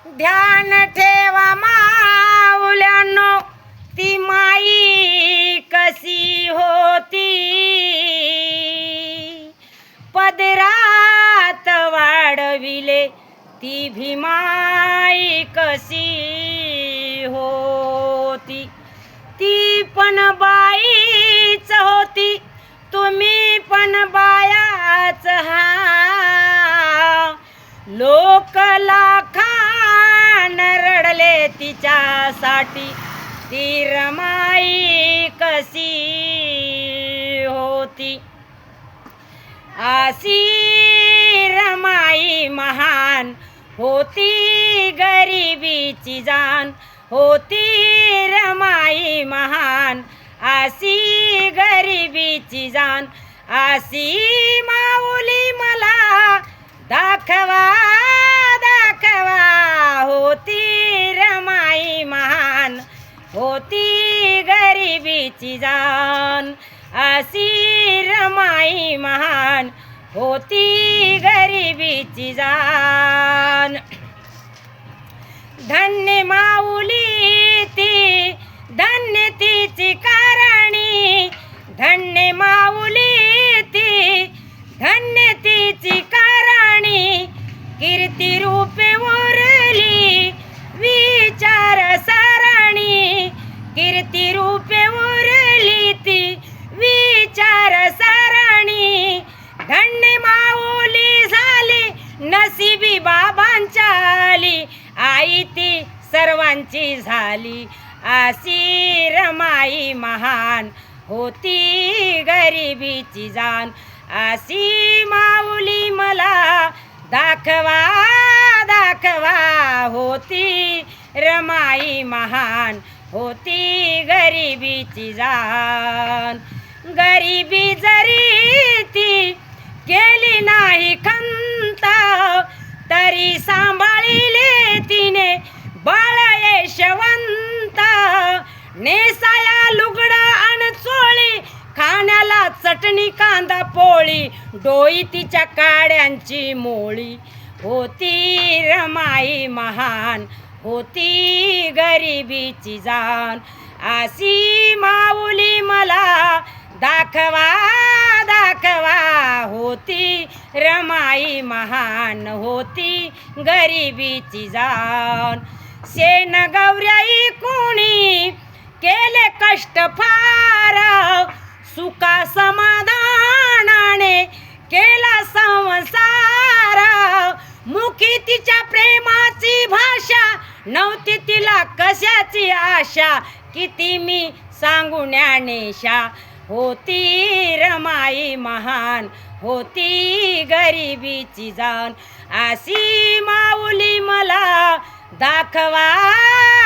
ध्यान ठेवा माऊल्यांनो, ती माई कशी होती, पदरात वाढविले ती भीमाई कशी होती. ती पण बाईच होती, तुम्ही पण बायाच लोक लाखान रडले तिच्यासाठी, ती रमाई कशी होती. अशी रमाई महान होती, गरिबीची जाण होती रमाई महान, अशी गरिबीची जाण. अशी माऊली मला दाखवा दाखवा, होती रमाई महान होती गरिबीची जाण. अशी रमाई महान होती गरिबीची जाण. धन्य माऊली ती, धन्य तिची कारणी, धन्य माऊली ती, धन्य तिची कारणी. कीर्ती रूपे उरली विचार सरणी, कीर्ती रूपे उरली ती विचार सरणी. धन्य माऊली झाली नशिबी बाबांच्या आली, आई ती सर्वांची झाली. अशी रमाई महान होती गरिबीची जाण. अशी माऊली मला दाखवा दाखवा, होती रमाई महान होती गरिबीची जाण. गरिबी जरी ती केली नाही खंत, तरी सांभाळिले तिने बाळ यशवंत. नेसाया लुगडा अन चोळी, खाण्याला चटणी कांदा पोळी, डोई तिच्या काड्यांची मोळी. होती रमाई महान होती गरिबीची जाण. अशी माऊली मला दाखवा दाखवा, होती रमाई महान होती गरिबीची जाण. शेण गौऱ्याई कोणी केले कष्ट फार, सुखा समाधानाने केला संसार. मुखी तिच्या प्रेमाची भाषा, नव्हती तिला कशाची आशा, किती मी सांगू ज्ञानेशा. होती रमाई महान होती गरिबीची जाण. अशी माऊली मला दाखवा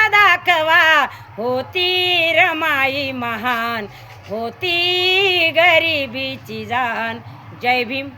दाखवा, होती रमाई महान होती गरिबीची जाण. जय भीम.